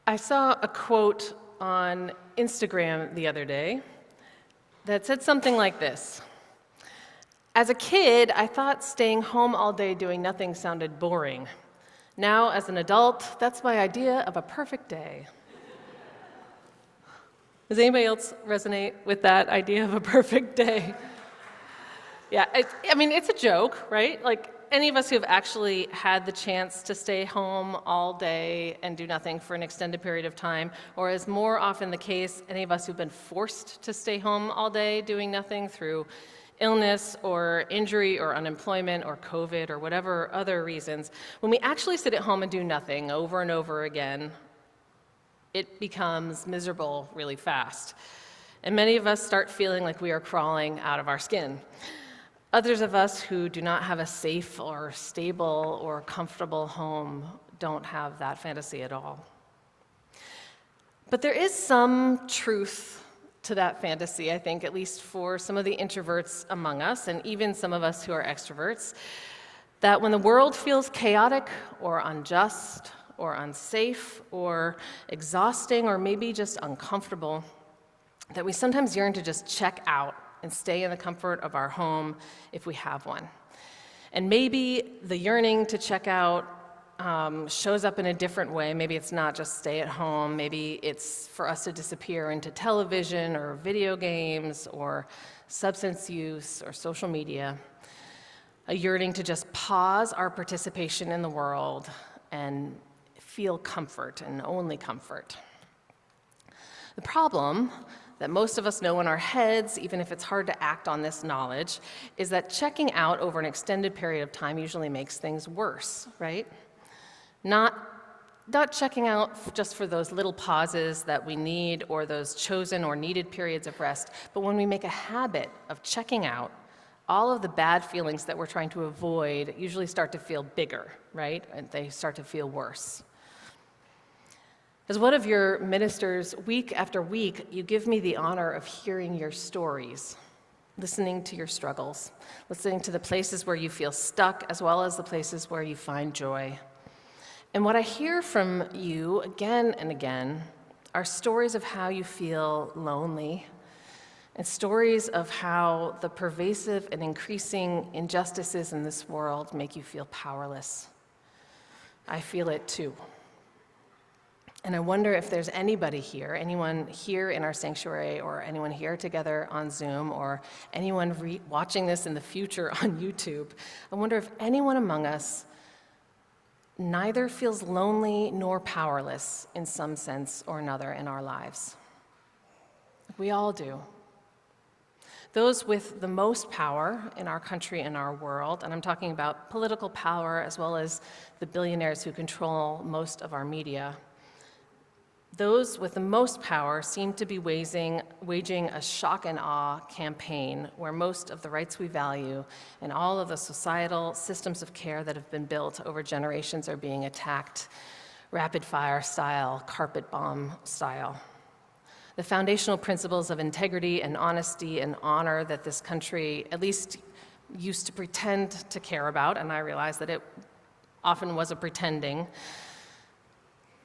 I saw a quote on Instagram the other day that said something like this. As a kid, I thought staying home all day doing nothing sounded boring. Now, as an adult, that's my idea of a perfect day. Does anybody else resonate with that idea of a perfect day? Yeah, it's a joke, right? Like, any of us who have actually had the chance to stay home all day and do nothing for an extended period of time, or as more often the case, any of us who've been forced to stay home all day doing nothing through illness or injury or unemployment or COVID or whatever other reasons, when we actually sit at home and do nothing over and over again, it becomes miserable really fast. And many of us start feeling like we are crawling out of our skin. Others of us who do not have a safe or stable or comfortable home don't have that fantasy at all. But there is some truth to that fantasy, I think, at least for some of the introverts among us, and even some of us who are extroverts, that when the world feels chaotic or unjust or unsafe or exhausting or maybe just uncomfortable, that we sometimes yearn to just check out and stay in the comfort of our home if we have one. And maybe the yearning to check out shows up in a different way. Maybe it's not just stay at home. Maybe it's for us to disappear into television or video games or substance use or social media. A yearning to just pause our participation in the world and feel comfort and only comfort. The problem that most of us know in our heads, even if it's hard to act on this knowledge, is that checking out over an extended period of time usually makes things worse, right? Not checking out just for those little pauses that we need or those chosen or needed periods of rest, but when we make a habit of checking out, all of the bad feelings that we're trying to avoid usually start to feel bigger, right? And they start to feel worse. As one of your ministers, week after week, you give me the honor of hearing your stories, listening to your struggles, listening to the places where you feel stuck, as well as the places where you find joy. And what I hear from you again and again are stories of how you feel lonely, and stories of how the pervasive and increasing injustices in this world make you feel powerless. I feel it too. And I wonder if there's anybody here, anyone here in our sanctuary, or anyone here together on Zoom, or anyone watching this in the future on YouTube, I wonder if anyone among us neither feels lonely nor powerless in some sense or another in our lives. We all do. Those with the most power in our country and our world, and I'm talking about political power as well as the billionaires who control most of our media, those with the most power seem to be waging a shock and awe campaign where most of the rights we value and all of the societal systems of care that have been built over generations are being attacked, rapid fire style, carpet bomb style. The foundational principles of integrity and honesty and honor that this country at least used to pretend to care about, and I realize that it often was a pretending,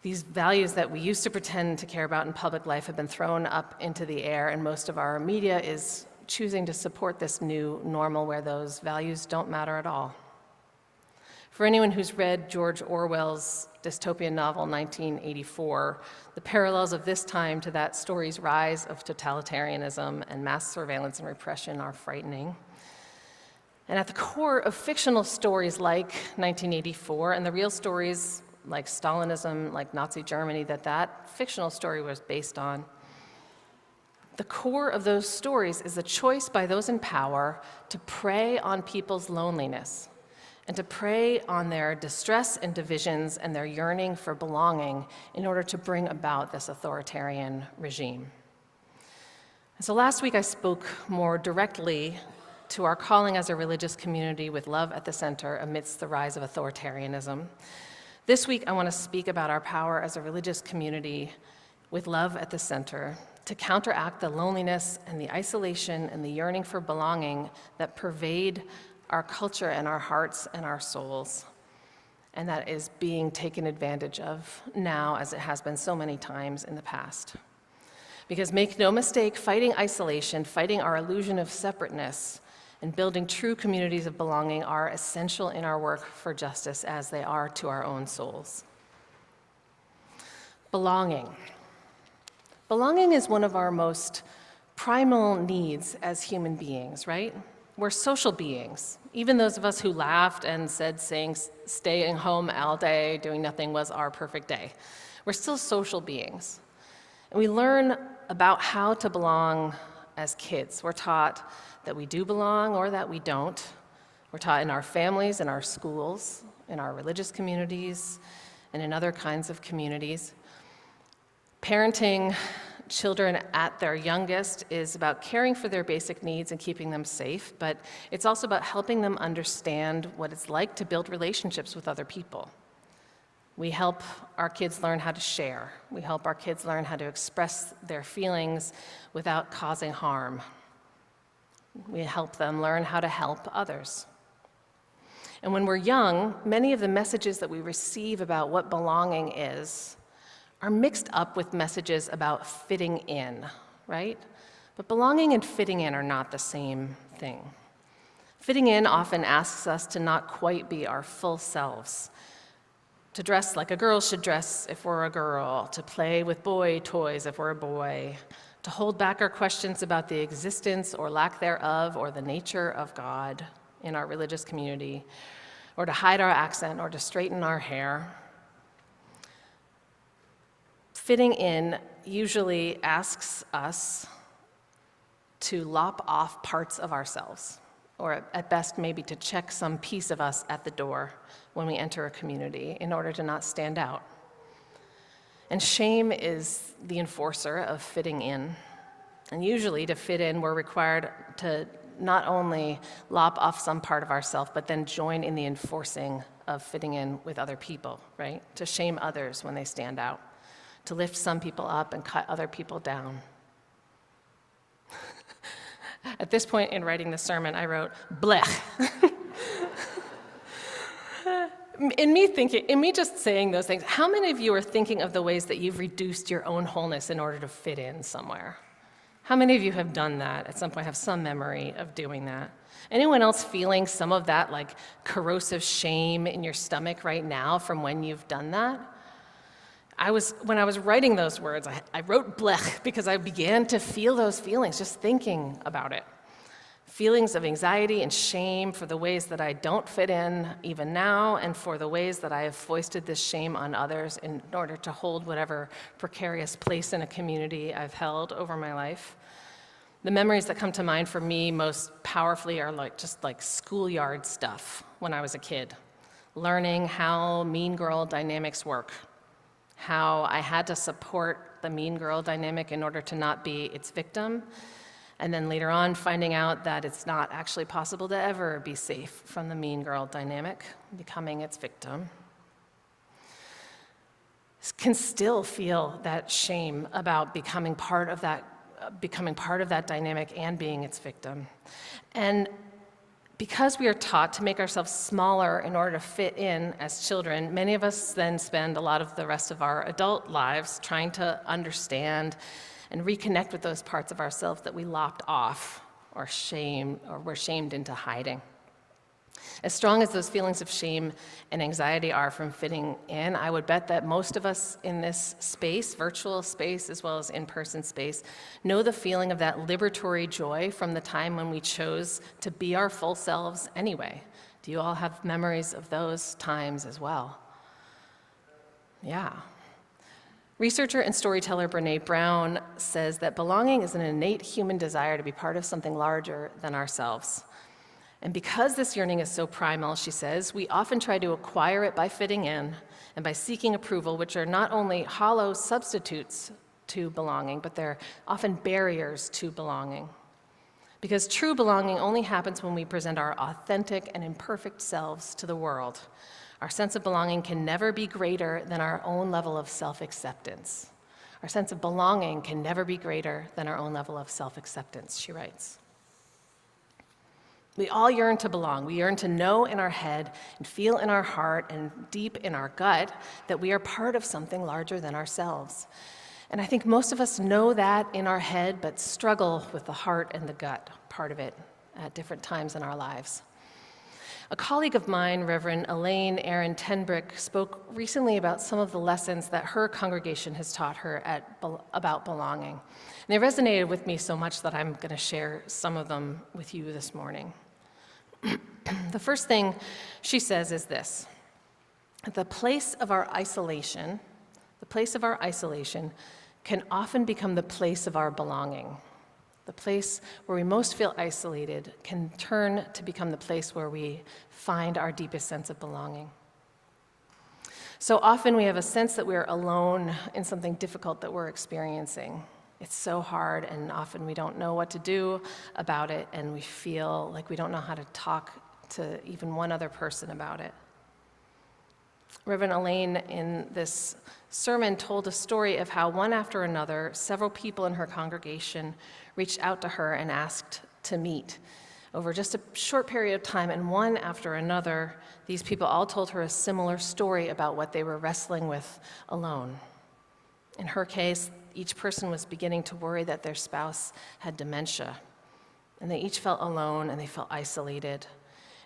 these values that we used to pretend to care about in public life have been thrown up into the air, and most of our media is choosing to support this new normal where those values don't matter at all. For anyone who's read George Orwell's dystopian novel 1984, the parallels of this time to that story's rise of totalitarianism and mass surveillance and repression are frightening. And at the core of fictional stories like 1984 and the real stories like Stalinism, like Nazi Germany, that fictional story was based on, the core of those stories is a choice by those in power to prey on people's loneliness and to prey on their distress and divisions and their yearning for belonging in order to bring about this authoritarian regime. And so last week I spoke more directly to our calling as a religious community with love at the center amidst the rise of authoritarianism. This week, I want to speak about our power as a religious community with love at the center to counteract the loneliness and the isolation and the yearning for belonging that pervade our culture and our hearts and our souls. and that is being taken advantage of now as it has been so many times in the past. Because make no mistake, fighting isolation, fighting our illusion of separateness, and building true communities of belonging are essential in our work for justice as they are to our own souls. Belonging. Belonging is one of our most primal needs as human beings, right? We're social beings. Even those of us who laughed and said staying home all day, doing nothing was our perfect day. We're still social beings. And we learn about how to belong as kids. We're taught that we do belong or that we don't. We're taught in our families, in our schools, in our religious communities, and in other kinds of communities. Parenting children at their youngest is about caring for their basic needs and keeping them safe, but it's also about helping them understand what it's like to build relationships with other people. We help our kids learn how to share. We help our kids learn how to express their feelings without causing harm. We help them learn how to help others. And when we're young, many of the messages that we receive about what belonging is are mixed up with messages about fitting in, right? But belonging and fitting in are not the same thing. Fitting in often asks us to not quite be our full selves, to dress like a girl should dress if we're a girl, to play with boy toys if we're a boy, to hold back our questions about the existence or lack thereof or the nature of God in our religious community, or to hide our accent or to straighten our hair. Fitting in usually asks us to lop off parts of ourselves, or at best maybe to check some piece of us at the door when we enter a community in order to not stand out. And shame is the enforcer of fitting in. And usually to fit in, we're required to not only lop off some part of ourselves, but then join in the enforcing of fitting in with other people, right? To shame others when they stand out, to lift some people up and cut other people down. At this point in writing the sermon, I wrote, blech. In me just saying those things, how many of you are thinking of the ways that you've reduced your own wholeness in order to fit in somewhere? How many of you have done that at some point, have some memory of doing that? Anyone else feeling some of that like corrosive shame in your stomach right now from when you've done that? When I was writing those words, I wrote blech because I began to feel those feelings just thinking about it. Feelings of anxiety and shame for the ways that I don't fit in even now, and for the ways that I have foisted this shame on others in order to hold whatever precarious place in a community I've held over my life. The memories that come to mind for me most powerfully are just like schoolyard stuff when I was a kid, learning how mean girl dynamics work, how I had to support the mean girl dynamic in order to not be its victim, and then later on finding out that it's not actually possible to ever be safe from the mean girl dynamic, becoming its victim. Can still feel that shame about becoming part of that dynamic and being its victim. And because we are taught to make ourselves smaller in order to fit in as children, many of us then spend a lot of the rest of our adult lives trying to understand and reconnect with those parts of ourselves that we lopped off or were shamed into hiding. As strong as those feelings of shame and anxiety are from fitting in, I would bet that most of us in this space, virtual space as well as in-person space, know the feeling of that liberatory joy from the time when we chose to be our full selves anyway. Do you all have memories of those times as well? Yeah. Researcher and storyteller Brené Brown says that belonging is an innate human desire to be part of something larger than ourselves. And because this yearning is so primal, she says, we often try to acquire it by fitting in and by seeking approval, which are not only hollow substitutes to belonging, but they're often barriers to belonging. Because true belonging only happens when we present our authentic and imperfect selves to the world. Our sense of belonging can never be greater than our own level of self-acceptance. Our sense of belonging can never be greater than our own level of self-acceptance, she writes. We all yearn to belong. We yearn to know in our head and feel in our heart and deep in our gut that we are part of something larger than ourselves. And I think most of us know that in our head, but struggle with the heart and the gut part of it at different times in our lives. A colleague of mine, Reverend Elaine Aaron Tenbrick, spoke recently about some of the lessons that her congregation has taught her about belonging. And they resonated with me so much that I'm going to share some of them with you this morning. The first thing she says is this: the place of our isolation can often become the place of our belonging. The place where we most feel isolated can turn to become the place where we find our deepest sense of belonging. So often we have a sense that we're alone in something difficult that we're experiencing. It's so hard, and often we don't know what to do about it, and we feel like we don't know how to talk to even one other person about it. Reverend Elaine, in this sermon, told a story of how one after another, several people in her congregation reached out to her and asked to meet over just a short period of time, and one after another, these people all told her a similar story about what they were wrestling with alone. In her case, each person was beginning to worry that their spouse had dementia, and they each felt alone and they felt isolated,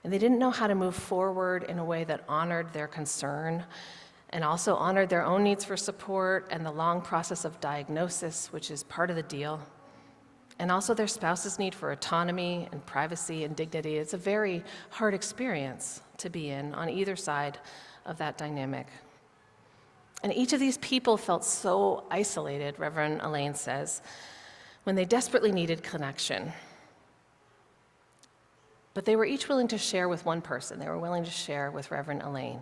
and they didn't know how to move forward in a way that honored their concern and also honored their own needs for support and the long process of diagnosis, which is part of the deal, and also their spouse's need for autonomy and privacy and dignity. It's a very hard experience to be in on either side of that dynamic. And each of these people felt so isolated, Reverend Elaine says, when they desperately needed connection. But they were each willing to share with one person. They were willing to share with Reverend Elaine.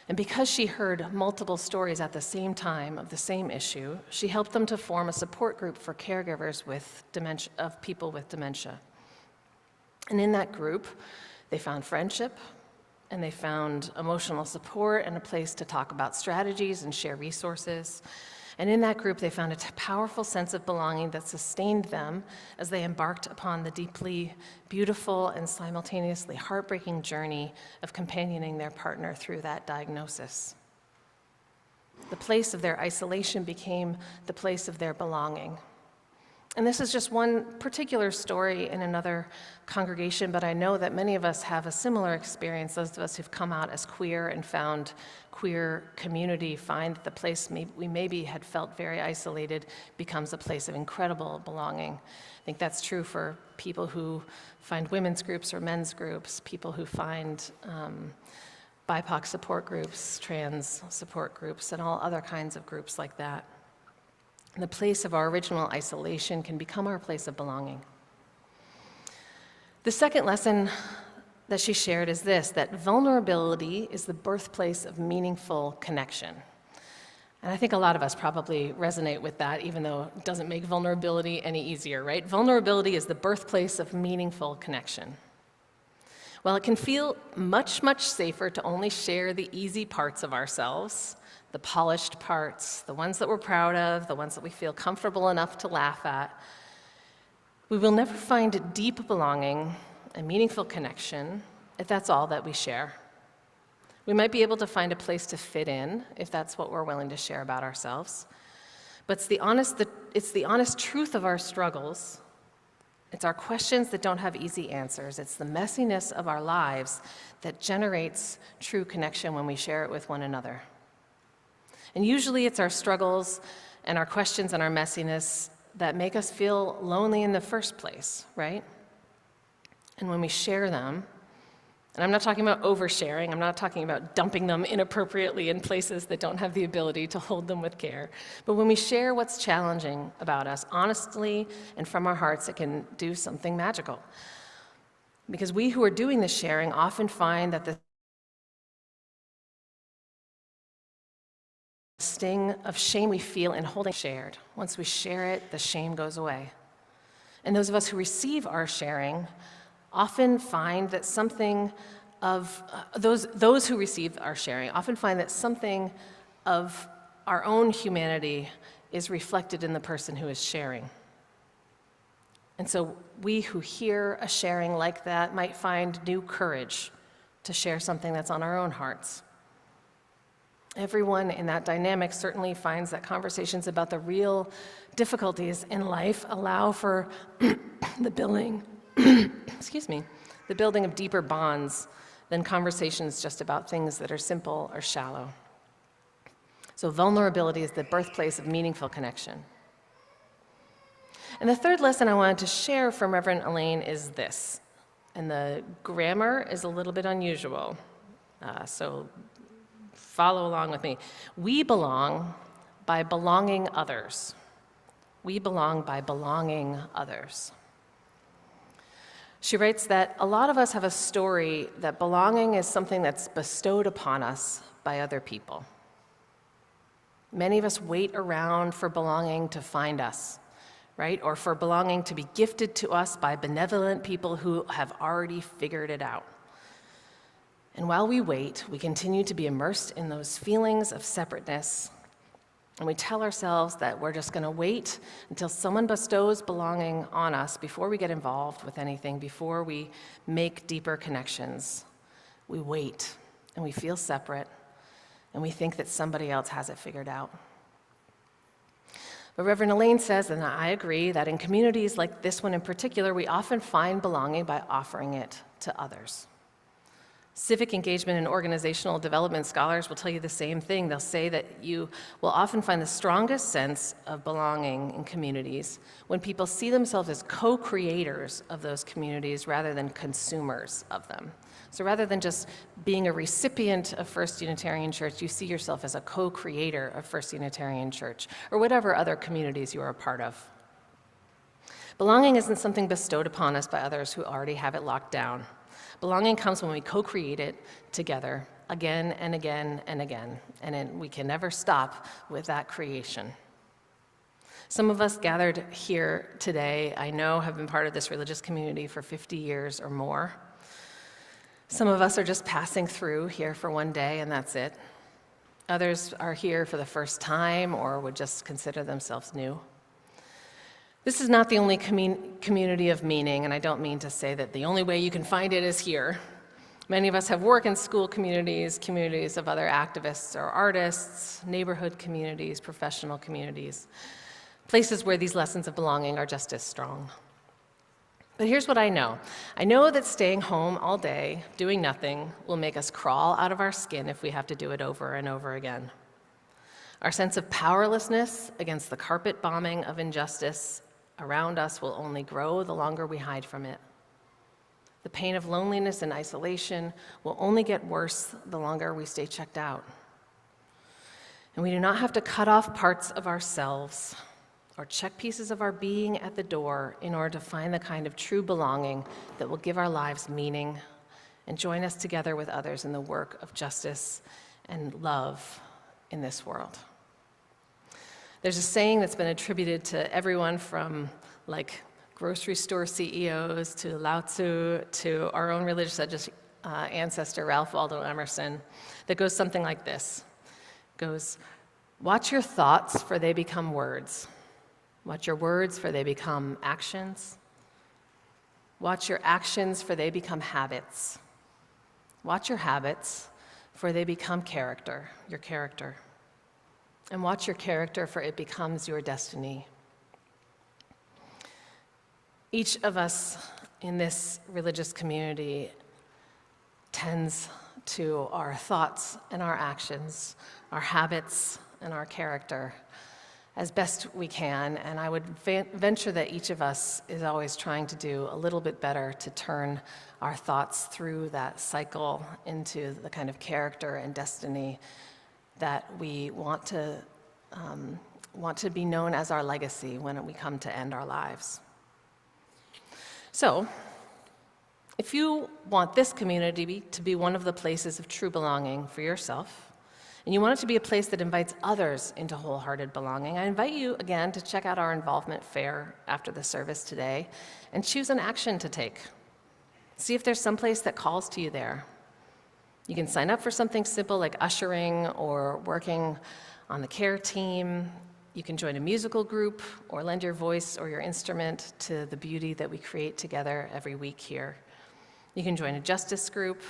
And because she heard multiple stories at the same time of the same issue, she helped them to form a support group for caregivers with dementia, of people with dementia. And in that group, they found friendship, and they found emotional support and a place to talk about strategies and share resources. And in that group, they found a powerful sense of belonging that sustained them as they embarked upon the deeply beautiful and simultaneously heartbreaking journey of companioning their partner through that diagnosis. The place of their isolation became the place of their belonging. And this is just one particular story in another congregation, but I know that many of us have a similar experience. Those of us who've come out as queer and found queer community find that the place we maybe had felt very isolated becomes a place of incredible belonging. I think that's true for people who find women's groups or men's groups, people who find BIPOC support groups, trans support groups, and all other kinds of groups like that. The place of our original isolation can become our place of belonging. The second lesson that she shared is this: that vulnerability is the birthplace of meaningful connection. And I think a lot of us probably resonate with that, even though it doesn't make vulnerability any easier, right? Vulnerability is the birthplace of meaningful connection. Well, it can feel much, much safer to only share the easy parts of ourselves, the polished parts, the ones that we're proud of, the ones that we feel comfortable enough to laugh at. We will never find deep belonging and meaningful connection if that's all that we share. We might be able to find a place to fit in if that's what we're willing to share about ourselves. But it's the honest truth of our struggles. It's our questions that don't have easy answers. It's the messiness of our lives that generates true connection when we share it with one another. And usually it's our struggles and our questions and our messiness that make us feel lonely in the first place, right? And when we share them, and I'm not talking about oversharing, I'm not talking about dumping them inappropriately in places that don't have the ability to hold them with care, but when we share what's challenging about us honestly and from our hearts, it can do something magical. Because we who are doing this sharing often find that the sting of shame we feel in holding shared. Once we share it, the shame goes away. And those of us who receive our sharing often find that something of, those who receive our sharing often find that something of our own humanity is reflected in the person who is sharing. And so we who hear a sharing like that might find new courage to share something that's on our own hearts. Everyone in that dynamic certainly finds that conversations about the real difficulties in life allow for the building, the building of deeper bonds than conversations just about things that are simple or shallow. So vulnerability is the birthplace of meaningful connection. And the third lesson I wanted to share from Reverend Elaine is this, and the grammar is a little bit unusual, so follow along with me. We belong by belonging others. We belong by belonging others. She writes that a lot of us have a story that belonging is something that's bestowed upon us by other people. Many of us wait around for belonging to find us, right? Or for belonging to be gifted to us by benevolent people who have already figured it out. And while we wait, we continue to be immersed in those feelings of separateness, and we tell ourselves that we're just going to wait until someone bestows belonging on us before we get involved with anything, before we make deeper connections. We wait, and we feel separate, and we think that somebody else has it figured out. But Reverend Elaine says, and I agree, that in communities like this one in particular, we often find belonging by offering it to others. Civic engagement and organizational development scholars will tell you the same thing. They'll say that you will often find the strongest sense of belonging in communities when people see themselves as co-creators of those communities rather than consumers of them. So rather than just being a recipient of First Unitarian Church, you see yourself as a co-creator of First Unitarian Church, or whatever other communities you are a part of. Belonging isn't something bestowed upon us by others who already have it locked down. Belonging comes when we co-create it together again and again and again, and we can never stop with that creation. Some of us gathered here today, I know, have been part of this religious community for 50 years or more. Some of us are just passing through here for one day, and that's it. Others are here for the first time or would just consider themselves new. This is not the only community of meaning, and I don't mean to say that the only way you can find it is here. Many of us have work in school communities, communities of other activists or artists, neighborhood communities, professional communities, places where these lessons of belonging are just as strong. But here's what I know. I know that staying home all day, doing nothing, will make us crawl out of our skin if we have to do it over and over again. Our sense of powerlessness against the carpet bombing of injustice around us will only grow the longer we hide from it. The pain of loneliness and isolation will only get worse the longer we stay checked out. And we do not have to cut off parts of ourselves or check pieces of our being at the door in order to find the kind of true belonging that will give our lives meaning and join us together with others in the work of justice and love in this world. There's a saying that's been attributed to everyone from like grocery store CEOs to Lao Tzu to our own religious ancestor, Ralph Waldo Emerson, that goes something like this. It goes, watch your thoughts for they become words. Watch your words for they become actions. Watch your actions for they become habits. Watch your habits for they become character, your character. And watch your character, for it becomes your destiny. Each of us in this religious community tends to our thoughts and our actions, our habits and our character as best we can, and I would venture that each of us is always trying to do a little bit better to turn our thoughts through that cycle into the kind of character and destiny that we want to be known as our legacy when we come to end our lives. So, if you want this community to be one of the places of true belonging for yourself, and you want it to be a place that invites others into wholehearted belonging, I invite you again to check out our involvement fair after the service today and choose an action to take. See if there's some place that calls to you there. You can sign up for something simple like ushering or working on the care team, You can join a musical group or lend your voice or your instrument to the beauty that we create together every week here. You can join a justice group,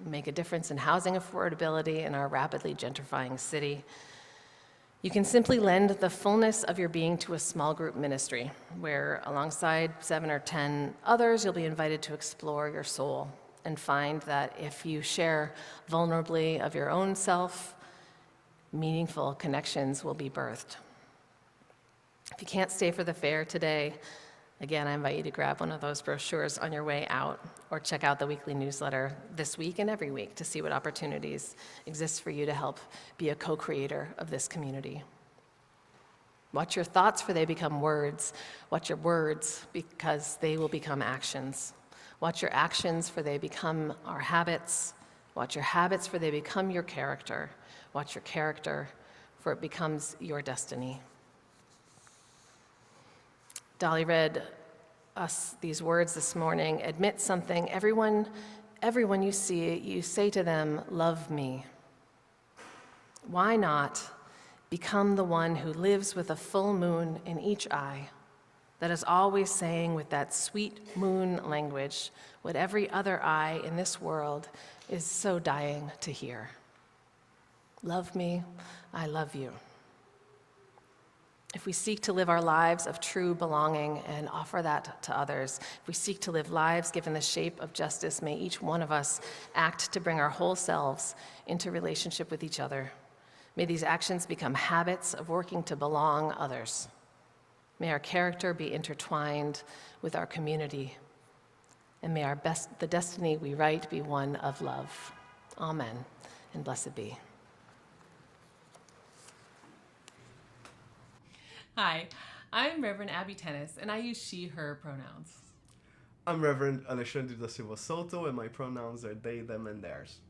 make a difference in housing affordability in our rapidly gentrifying city. You can simply lend the fullness of your being to a small group ministry, where alongside 7 or 10 others, you'll be invited to explore your soul and find that if you share vulnerably of your own self, meaningful connections will be birthed. If you can't stay for the fair today, again, I invite you to grab one of those brochures on your way out or check out the weekly newsletter this week and every week to see what opportunities exist for you to help be a co-creator of this community. Watch your thoughts, for they become words. Watch your words, because they will become actions. Watch your actions, for they become our habits. Watch your habits, for they become your character. Watch your character, for it becomes your destiny. Dolly read us these words this morning. Admit something. Everyone you see, you say to them, love me. Why not become the one who lives with a full moon in each eye, that is always saying with that sweet moon language what every other eye in this world is so dying to hear? Love me, I love you. If we seek to live our lives of true belonging and offer that to others, if we seek to live lives given the shape of justice, may each one of us act to bring our whole selves into relationship with each other. May these actions become habits of working to belong others. May our character be intertwined with our community. And may the destiny we write be one of love. Amen, and blessed be. Hi, I'm Reverend Abby Tennis, and I use she, her pronouns. I'm Reverend Alexandre da Silva Soto, and my pronouns are they, them, and theirs.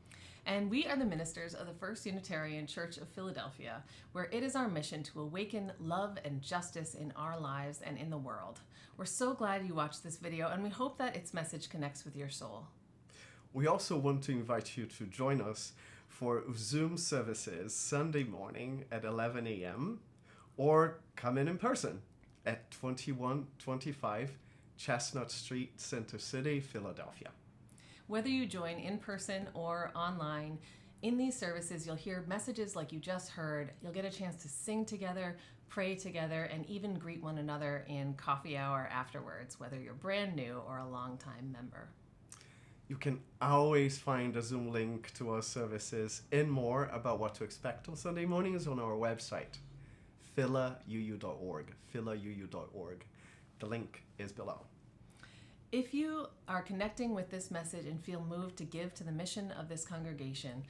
And we are the ministers of the First Unitarian Church of Philadelphia, where it is our mission to awaken love and justice in our lives and in the world. We're so glad you watched this video, and we hope that its message connects with your soul. We also want to invite you to join us for Zoom services Sunday morning at 11 a.m. or come in person at 2125 Chestnut Street, Center City, Philadelphia. Whether you join in person or online, in these services you'll hear messages like you just heard. You'll get a chance to sing together, pray together, and even greet one another in coffee hour afterwards, whether you're brand new or a longtime member. You can always find a Zoom link to our services and more about what to expect on Sunday mornings on our website, philauu.org. The link is below. If you are connecting with this message and feel moved to give to the mission of this congregation,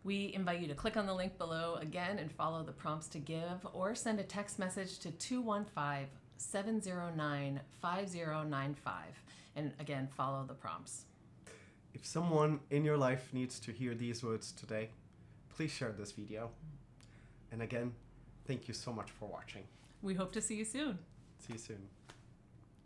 we invite you to click on the link below again and follow the prompts to give, or send a text message to 215-709-5095. And again, follow the prompts. If someone in your life needs to hear these words today, please share this video. And again, thank you so much for watching. We hope to see you soon. See you soon.